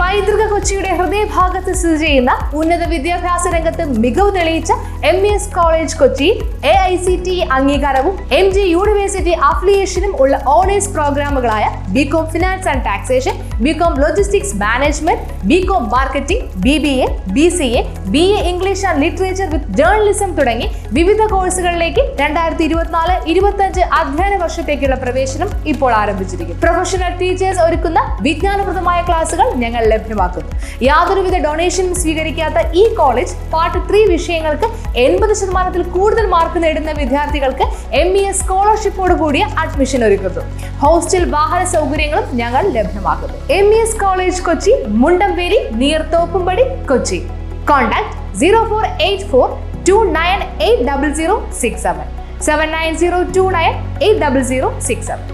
പൈതൃക കൊച്ചിയുടെ ഹൃദയഭാഗത്ത് സ്ഥിതി ചെയ്യുന്ന ഉന്നത വിദ്യാഭ്യാസ രംഗത്ത് മികവ് തെളിയിച്ച MES കോളേജ് കൊച്ചി AICTE അംഗീകാരവും MG യൂണിവേഴ്സിറ്റി അഫിലിയേഷനും ഉള്ള ഓണേഴ്സ് പ്രോഗ്രാമുകളായ BCom finance and taxation, BCom logistics management, BCom marketing, BBA, BCA, BA English and literature with journalism തുടങ്ങി വിവിധ കോഴ്സുകളിലേക്ക് 2024-25 അധ്യയന വർഷത്തേക്കുള്ള പ്രവേശനം ഇപ്പോൾ ആരംഭിച്ചിരിക്കുന്നു. പ്രൊഫഷണൽ ടീച്ചേഴ്സ് ഒരുക്കുന്ന വിജ്ഞാനപ്രദമായ ക്ലാസുകൾ ഞങ്ങൾ ലഭ്യമാക്കുന്നു. യാതൊരുവിധ ഡൊണേഷനും സ്വീകരിക്കാത്ത ഈ കോളേജ് പാർട്ട് 3 വിഷയങ്ങൾക്ക് 80% കൂടുതൽ മാർക്ക് നേടുന്ന വിദ്യാർത്ഥികൾക്ക് MES സ്കോളർഷിപ്പോട് കൂടിയ അഡ്മിഷൻ ഒരുക്കുന്നു. ഹോസ്റ്റൽ വാഹന സൗകര്യങ്ങളും ഞങ്ങൾ ലഭ്യമാക്കുന്നു. MES college Kochi, Mundamveli, near Thoppumpady, Kochi. Contact 0484298067 7902980067.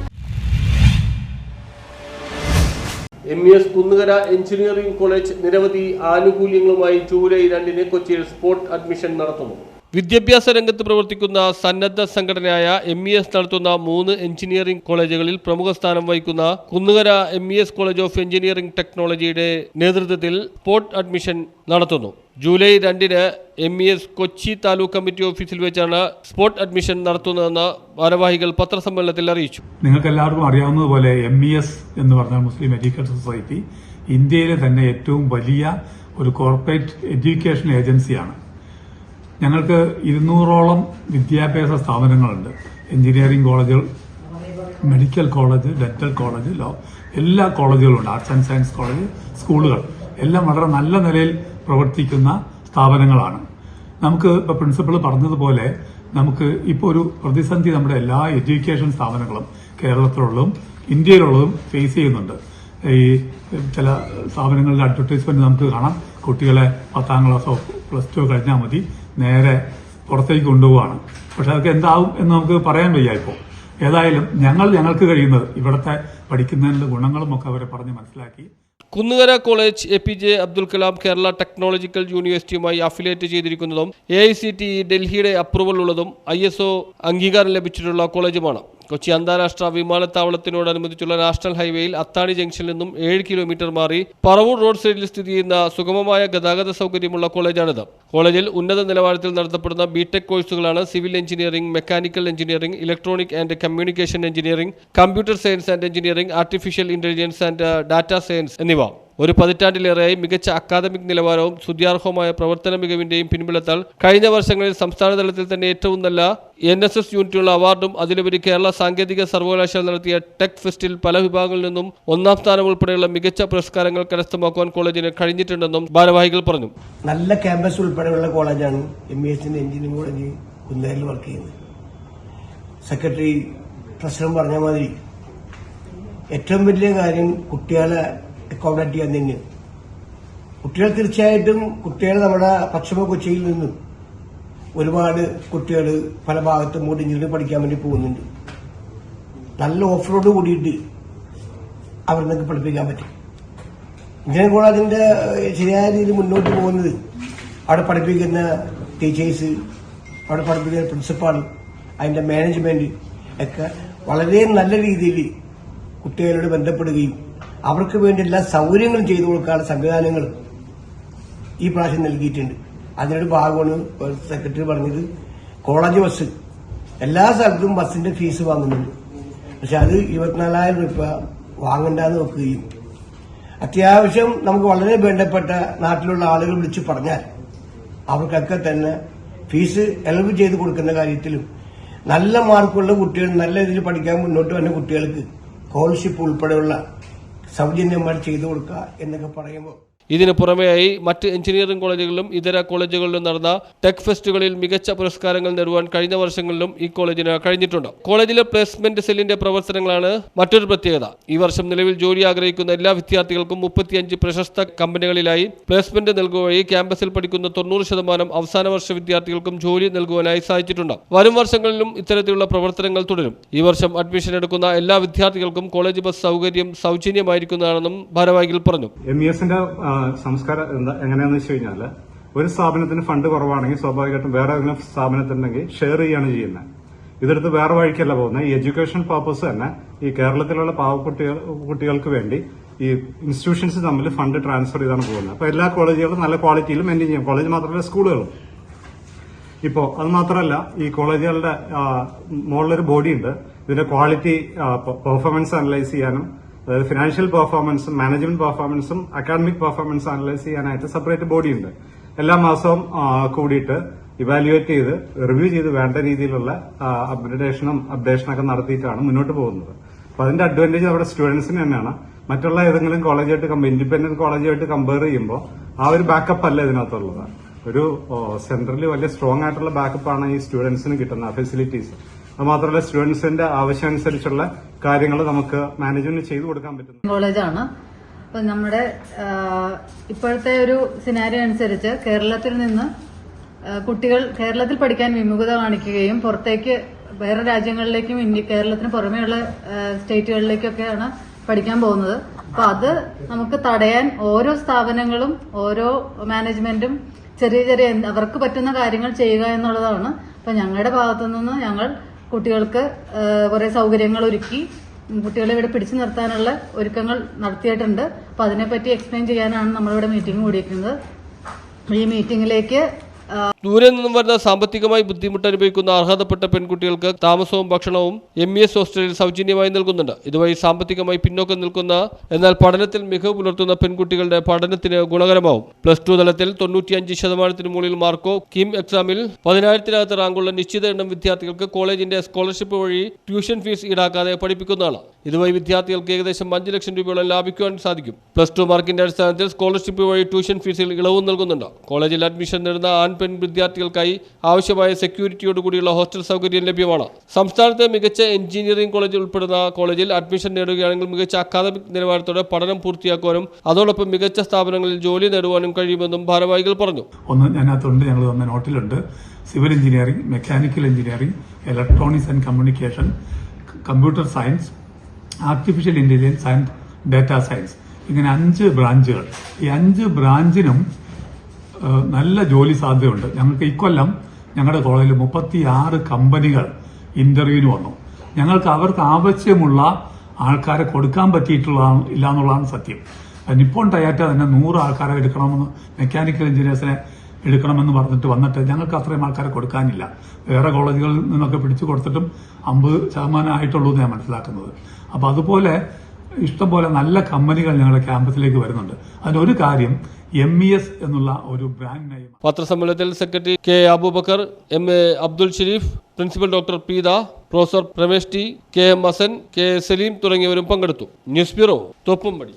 MES Kunnukara engineering college നിരവധി ആനുകൂല്യങ്ങളുമായി ജൂലൈ 2 കൊച്ചിയിൽ സ്പോട്ട് അഡ്മിഷൻ നടത്തുന്നു. വിദ്യാഭ്യാസ രംഗത്ത് പ്രവർത്തിക്കുന്ന സന്നദ്ധ സംഘടനയായ MES നടത്തുന്ന 3 എഞ്ചിനീയറിംഗ് കോളേജുകളിൽ പ്രമുഖ സ്ഥാനം വഹിക്കുന്ന Kunnukara MES college of engineering ടെക്നോളജിയുടെ നേതൃത്വത്തിൽ സ്പോട്ട് അഡ്മിഷൻ നടത്തുന്നു. July 2 MES Kochi taluk committee ഓഫീസിൽ വെച്ചാണ് സ്പോട്ട് അഡ്മിഷൻ നടത്തുന്നതെന്ന് ഭാരവാഹികൾ പത്രസമ്മേളനത്തിൽ അറിയിച്ചു. നിങ്ങൾക്ക് എല്ലാവർക്കും അറിയാവുന്നതുപോലെ MES എന്ന് പറഞ്ഞാൽ മുസ്ലിം എഡ്യൂക്കേഷൻ സൊസൈറ്റി ഇന്ത്യയിലെ തന്നെ ഏറ്റവും വലിയ ഒരു കോർപ്പറേറ്റ് എഡ്യൂക്കേഷൻ ഏജൻസിയാണ്. ഞങ്ങൾക്ക് 200ഓളം വിദ്യാഭ്യാസ സ്ഥാപനങ്ങളുണ്ട്. എഞ്ചിനീയറിംഗ് കോളേജുകൾ, മെഡിക്കൽ കോളേജ്, ഡെന്റൽ കോളേജ്, എല്ലാ കോളേജുകളുണ്ട്. ആർട്സ് ആൻഡ് സയൻസ് കോളേജ്, സ്കൂളുകൾ എല്ലാം വളരെ നല്ല നിലയിൽ പ്രവർത്തിക്കുന്ന സ്ഥാപനങ്ങളാണ്. നമുക്ക് ഇപ്പോൾ പ്രിൻസിപ്പൾ പറഞ്ഞതുപോലെ നമുക്ക് ഇപ്പോൾ ഒരു പ്രതിസന്ധി നമ്മുടെ എല്ലാ എഡ്യൂക്കേഷൻ സ്ഥാപനങ്ങളും കേരളത്തിലുള്ളതും ഇന്ത്യയിലുള്ളതും ഫേസ് ചെയ്യുന്നുണ്ട്. ഈ ചില സ്ഥാപനങ്ങളുടെ അഡ്വർടൈസ്മെന്റ് നമുക്ക് കാണാം, കുട്ടികളെ 10ാം ക്ലാസ്സോ +2 കഴിഞ്ഞാൽ മതി നേരെ പുറത്തേക്ക് കൊണ്ടുപോവാണ്. പക്ഷെ അതൊക്കെ എന്താവും എന്ന് നമുക്ക് പറയാൻ വയ്യ. ഇപ്പോൾ ഏതായാലും ഞങ്ങൾക്ക് കഴിയുന്നത് ഇവിടുത്തെ പഠിക്കുന്നതിന്റെ ഗുണങ്ങളും ഒക്കെ അവരെ പറഞ്ഞ് മനസ്സിലാക്കി. Kunnukara college APJ Abdul Kalam Kerala technological യൂണിവേഴ്സിറ്റിയുമായി അഫിലിയേറ്റ് ചെയ്തിരിക്കുന്നതും AICTE ഡൽഹിയുടെ അപ്രൂവൽ ഉള്ളതും ISO അംഗീകാരം ലഭിച്ചിട്ടുള്ള കോളേജുമാണ്. കൊച്ചി അന്താരാഷ്ട്ര വിമാനത്താവളത്തിനോടനുബന്ധിച്ചുള്ള നാഷണൽ ഹൈവേയിൽ അത്താണി ജംഗ്ഷനിൽ നിന്നും 7 കിലോമീറ്റർ മാറി പറവൂർ റോഡ് സൈഡിൽ സ്ഥിതി ചെയ്യുന്ന സുഗമമായ ഗതാഗത സൗകര്യമുള്ള കോളേജാണിത്. കോളേജിൽ ഉന്നത നിലവാരത്തിൽ നടത്തപ്പെടുന്ന BTech കോഴ്സുകളാണ് civil engineering, mechanical engineering, electronic and communication engineering, computer science and engineering, artificial intelligence and data science എന്നിവ. ഒരു പതിറ്റാണ്ടിലേറെയായി മികച്ച അക്കാദമിക് നിലവാരവും സ്തുത്യാർഹമായ പ്രവർത്തന മികവിന്റെയും പിൻബലത്താൽ കഴിഞ്ഞ വർഷങ്ങളിൽ സംസ്ഥാന തലത്തിൽ തന്നെ ഏറ്റവും നല്ല NSS യൂണിറ്റുള്ള അവാർഡും അതിലുപരി കേരള സാങ്കേതിക സർവകലാശാല നടത്തിയ ടെക് ഫെസ്റ്റിൽ പല വിഭാഗങ്ങളിൽ നിന്നും 1ാം സ്ഥാനം ഉൾപ്പെടെയുള്ള മികച്ച പുരസ്കാരങ്ങൾ കരസ്ഥമാക്കുവാൻ കോളേജിന് കഴിഞ്ഞിട്ടുണ്ടെന്നും ഭാരവാഹികൾ പറഞ്ഞു. നല്ല ക്യാമ്പസ് ഉൾപ്പെടെയുള്ള കോളേജാണ് MES എഞ്ചിനീയറിംഗ് കോളേജ് കുന്നേരിൽ വർക്ക് ചെയ്യുന്നത്. സെക്രട്ടറി പ്രസിഡന്റ് പറഞ്ഞ മാതിരി ഏറ്റവും വലിയ കാര്യം കുട്ടികളെ അക്കോമഡേറ്റ് ചെയ്യാൻ തന്നെയാണ്. കുട്ടികൾ തീർച്ചയായിട്ടും നമ്മുടെ പശ്ചിമ കൊച്ചിയിൽ നിന്നും ഒരുപാട് കുട്ടികൾ പല ഭാഗത്തും കൂടി എഞ്ചിനീയറിംഗ് പഠിക്കാൻ വേണ്ടി പോകുന്നുണ്ട്. നല്ല ഓഫ് റോഡ് കൂടിയിട്ട് അവർ നിങ്ങൾക്ക് പഠിപ്പിക്കാൻ പറ്റും. എഞ്ചിനീയറിംഗ് കോളേജിന്റെ ശരിയായ രീതിയിൽ മുന്നോട്ട് പോകുന്നത് അവിടെ പഠിപ്പിക്കുന്ന ടീച്ചേഴ്സ്, അവിടെ പഠിപ്പിക്കുന്ന പ്രിൻസിപ്പാൾ, അതിന്റെ മാനേജ്മെന്റ് ഒക്കെ വളരെ നല്ല രീതിയിൽ കുട്ടികളോട് ബന്ധപ്പെടുകയും അവർക്ക് വേണ്ടി എല്ലാ സൗകര്യങ്ങളും ചെയ്തു കൊടുക്കാനുള്ള സംവിധാനങ്ങൾ ഈ പ്രാവശ്യം നൽകിയിട്ടുണ്ട്. അതിനൊരു ഭാഗമാണ് സെക്രട്ടറി പറഞ്ഞത്. കോളേജ് ബസ് എല്ലാ സ്ഥലത്തും ബസ്സിന്റെ ഫീസ് വാങ്ങുന്നുണ്ട്. പക്ഷെ അത് 24,000 രൂപ വാങ്ങണ്ടെന്ന് നോക്കുകയും അത്യാവശ്യം നമുക്ക് വളരെ വേണ്ടപ്പെട്ട നാട്ടിലുള്ള ആളുകൾ വിളിച്ചു പറഞ്ഞാൽ അവർക്കൊക്കെ തന്നെ ഫീസ് എളവ് ചെയ്ത് കൊടുക്കുന്ന കാര്യത്തിലും നല്ല മാർക്കുള്ള കുട്ടികൾ നല്ല രീതിയിൽ പഠിക്കാൻ മുന്നോട്ട് വന്ന കുട്ടികൾക്ക് സ്കോളർഷിപ്പ് ഉൾപ്പെടെയുള്ള സൗജന്യമായി ചെയ്തു കൊടുക്കുക എന്നൊക്കെ പറയുമ്പോൾ ഇതിനു പുറമെയായി മറ്റ് എഞ്ചിനീയറിംഗ് കോളേജുകളിലും ഇതര കോളേജുകളിലും നടന്ന ടെക് ഫെസ്റ്റുകളിൽ മികച്ച പുരസ്കാരങ്ങൾ നേടുവാൻ കഴിഞ്ഞ വർഷങ്ങളിലും ഈ കോളേജിന് കഴിഞ്ഞിട്ടുണ്ട്. കോളേജിലെ പ്ലേസ്മെന്റ് സെല്ലിന്റെ പ്രവർത്തനങ്ങളാണ് മറ്റൊരു പ്രത്യേകത. ഈ വർഷം നിലവിൽ ജോലി ആഗ്രഹിക്കുന്ന എല്ലാ വിദ്യാർത്ഥികൾക്കും 35 പ്രശസ്ത കമ്പനികളിലായി പ്ലേസ്മെന്റ് നൽകുക വഴി ക്യാമ്പസിൽ പഠിക്കുന്ന 90% അവസാന വർഷ വിദ്യാർത്ഥികൾക്കും ജോലി നൽകുവാനായി സാധിച്ചിട്ടുണ്ട്. വരും വർഷങ്ങളിലും ഇത്തരത്തിലുള്ള പ്രവർത്തനങ്ങൾ തുടരും. ഈ വർഷം അഡ്മിഷൻ എടുക്കുന്ന എല്ലാ വിദ്യാർത്ഥികൾക്കും കോളേജ് ബസ് സൗകര്യം സൗജന്യമായിരിക്കുന്നതാണെന്നും ഭാരവാഹികൾ പറഞ്ഞു. സംസ്കാരം എങ്ങനെയാണെന്ന് വെച്ച് കഴിഞ്ഞാൽ ഒരു സ്ഥാപനത്തിന് ഫണ്ട് കുറവാണെങ്കിൽ സ്വാഭാവികമായിട്ടും വേറെ ഏതെങ്കിലും സ്ഥാപനത്തിനുണ്ടെങ്കിൽ ഷെയർ ചെയ്യാണ് ചെയ്യുന്നത്. ഇതെടുത്ത് വേറെ വഴിക്കല്ല പോകുന്നത്. ഈ എഡ്യൂക്കേഷൻ പർപ്പസ് തന്നെ ഈ കേരളത്തിലുള്ള പാവക്കുട്ടികൾക്ക് വേണ്ടി ഈ ഇൻസ്റ്റിറ്റ്യൂഷൻസ് തമ്മിൽ ഫണ്ട് ട്രാൻസ്ഫർ ചെയ്താണ് പോകുന്നത്. അപ്പോൾ എല്ലാ കോളേജുകളും നല്ല ക്വാളിറ്റിയിലും മെയിൻറ്റെയിൻ ചെയ്യും. കോളേജ് മാത്രമല്ല, സ്കൂളുകളും. ഇപ്പോൾ അത് മാത്രമല്ല, ഈ കോളേജുകളുടെ മുകളിലൊരു ബോഡി ഉണ്ട്. ഇതിന്റെ ക്വാളിറ്റി പെർഫോമൻസ് അനലൈസ് ചെയ്യാനും, അതായത് ഫിനാൻഷ്യൽ പെർഫോമൻസും മാനേജ്മെന്റ് പെർഫോമൻസും അക്കാഡമിക് പെർഫോമൻസ് അനലൈസ് ചെയ്യാനായിട്ട് സെപ്പറേറ്റ് ബോഡി ഉണ്ട്. എല്ലാ മാസവും കൂടിയിട്ട് ഇവാലുവേറ്റ് ചെയ്ത് റിവ്യൂ ചെയ്ത് വേണ്ട രീതിയിലുള്ള അപ്ഡേഷനൊക്കെ നടത്തിയിട്ടാണ് മുന്നോട്ട് പോകുന്നത്. അപ്പൊ അതിന്റെ അഡ്വാൻറ്റേജ് നമ്മുടെ സ്റ്റുഡൻസിന് തന്നെയാണ്. മറ്റുള്ള ഏതെങ്കിലും കോളേജായിട്ട് ഇൻഡിപെൻഡന്റ് കോളേജായിട്ട് കമ്പയർ ചെയ്യുമ്പോൾ ആ ഒരു ബാക്കപ്പ് അല്ല ഇതിനകത്തുള്ളത്. ഒരു സെൻട്രലി വലിയ സ്ട്രോങ് ആയിട്ടുള്ള ബാക്കപ്പാണ് ഈ സ്റ്റുഡൻസിന് കിട്ടുന്ന ഫെസിലിറ്റീസ്. അത് മാത്രമല്ല, സ്റ്റുഡൻസിന്റെ ആവശ്യമനുസരിച്ചുള്ള കാര്യങ്ങൾ നമുക്ക് മാനേജ്മെന്റ് ചെയ്തു കൊടുക്കാൻ പറ്റും. കോളേജാണ്. അപ്പൊ നമ്മുടെ ഇപ്പോഴത്തെ ഒരു സിനാരിയോ അനുസരിച്ച് കേരളത്തിൽ നിന്ന് കുട്ടികൾ കേരളത്തിൽ പഠിക്കാൻ വിമുഖത കാണിക്കുകയും പുറത്തേക്ക് വേറെ രാജ്യങ്ങളിലേക്കും കേരളത്തിന് പുറമെയുള്ള സ്റ്റേറ്റുകളിലേക്കൊക്കെയാണ് പഠിക്കാൻ പോകുന്നത്. അപ്പൊ അത് നമുക്ക് തടയാൻ ഓരോ സ്ഥാപനങ്ങളും ഓരോ മാനേജ്മെന്റും ചെറിയ ചെറിയ അവർക്ക് പറ്റുന്ന കാര്യങ്ങൾ ചെയ്യുക എന്നുള്ളതാണ്. അപ്പൊ ഞങ്ങളുടെ ഭാഗത്തു നിന്ന് ഞങ്ങൾ കുട്ടികൾക്ക് കുറെ സൗകര്യങ്ങൾ ഒരുക്കി കുട്ടികളെ ഇവിടെ പിടിച്ചു നിർത്താനുള്ള ഒരുക്കങ്ങൾ നടത്തിയിട്ടുണ്ട്. അപ്പൊ അതിനെപ്പറ്റി എക്സ്പ്ലെയിൻ ചെയ്യാനാണ് നമ്മളിവിടെ മീറ്റിംഗ് കൂടിയിരിക്കുന്നത്. ഈ മീറ്റിംഗിലേക്ക് ദൂരെ നിന്നും വരുന്ന സാമ്പത്തികമായി ബുദ്ധിമുട്ട് അനുഭവിക്കുന്ന അർഹതപ്പെട്ട പെൺകുട്ടികൾക്ക് താമസവും ഭക്ഷണവും MES ഹോസ്റ്റലിൽ സൗജന്യമായി നൽകുന്നുണ്ട്. ഇതുവഴി സാമ്പത്തികമായി പിന്നോക്കം നിൽക്കുന്ന എന്നാൽ പഠനത്തിൽ മികവ് പുലർത്തുന്ന പെൺകുട്ടികളുടെ പഠനത്തിന് ഗുണകരമാവും. +2 തലത്തിൽ 95% മുകളിൽ മാർക്കോ കീം എക്സാമിൽ 10,000-നകത്ത് റാങ്കുള്ള നിശ്ചിത എണ്ണം വിദ്യാർത്ഥികൾക്ക് കോളേജിന്റെ സ്കോളർഷിപ്പ് വഴി ട്യൂഷൻ ഫീസ് ഈടാക്കാതെ പഠിപ്പിക്കുന്നതാണ്. ഇതുവഴി വിദ്യാർത്ഥികൾക്ക് ഏകദേശം 5 ലക്ഷം രൂപയോളം ലാഭിക്കുവാൻ സാധിക്കും. +2 മാർക്കിന്റെ അടിസ്ഥാനത്തിൽ സ്കോളർഷിപ്പ് വഴി ട്യൂഷൻ ഫീസിൽ ഇളവും നൽകുന്നുണ്ട്. കോളേജിൽ അഡ്മിഷൻ നേടുന്ന പെൺ വിദ്യാർത്ഥികൾക്കായി ആവശ്യമായ സെക്യൂരിറ്റിയോടുകൂടിയുള്ള ഹോസ്റ്റൽ സൗകര്യം ലഭ്യമാണ്. സംസ്ഥാനത്തെ മികച്ച എഞ്ചിനീയറിംഗ് കോളേജ് ഉൾപ്പെടുന്ന കോളേജിൽ അഡ്മിഷൻ നേടുകയാണെങ്കിൽ മികച്ച അക്കാദമിക് നിലവാരത്തോടെ പഠനം പൂർത്തിയാക്കുവാനും അതോടൊപ്പം മികച്ച സ്ഥാപനങ്ങളിൽ ജോലി നേടുവാനും കഴിയുമെന്നും ഭാരവാഹികൾ പറഞ്ഞു. ഒന്ന് അതിനകത്തുണ്ട്, ഞങ്ങൾ തന്ന നോട്ടിലുണ്ട്. Civil engineering, mechanical engineering, electronics and communication, computer science, artificial intelligence and data science, ഇങ്ങനെ 5 ബ്രാഞ്ചുകൾ. ഈ 5 ബ്രാഞ്ചിനും നല്ല ജോലി സാധ്യതയുണ്ട്. ഞങ്ങൾക്ക് ഇക്കൊല്ലം ഞങ്ങളുടെ കോളേജിൽ 36 കമ്പനികൾ ഇന്റർവ്യൂവിന് വന്നു. ഞങ്ങൾക്ക് അവർക്ക് ആവശ്യമുള്ള ആൾക്കാരെ കൊടുക്കാൻ ഇല്ല എന്നുള്ളതാണ് സത്യം. നിപ്പോൺ ടൊയോട്ട തന്നെ 100 ആൾക്കാരെ എടുക്കണമെന്ന്, മെക്കാനിക്കൽ എഞ്ചിനീയേഴ്സിനെ എടുക്കണമെന്ന് വന്നിട്ട് ഞങ്ങൾക്ക് അത്രയും ആൾക്കാരെ കൊടുക്കാനില്ല. വേറെ കോളേജുകളിൽ നിന്നൊക്കെ പിടിച്ചു കൊടുത്തിട്ടും 50% ആയിട്ടുള്ളൂ എന്ന് ഞാൻ മനസ്സിലാക്കുന്നത്. അപ്പൊ അതുപോലെ ഇഷ്ടംപോലെ നല്ല കമ്പനികൾ ഞങ്ങളുടെ ക്യാമ്പസിലേക്ക് വരുന്നുണ്ട്. അതിനൊരു കാര്യം MES എന്നുള്ള ഒരു ബ്രാൻഡ് നെയിം. പത്രസമ്മേളനത്തിൽ secretary K. Abubakar, MA Abdul Shareef, principal doctor Peetha, professor Pramesh T, KM Hassan, K. Saleem തുടങ്ങിയവരും പങ്കെടുത്തു. News bureau, Thoppumpady.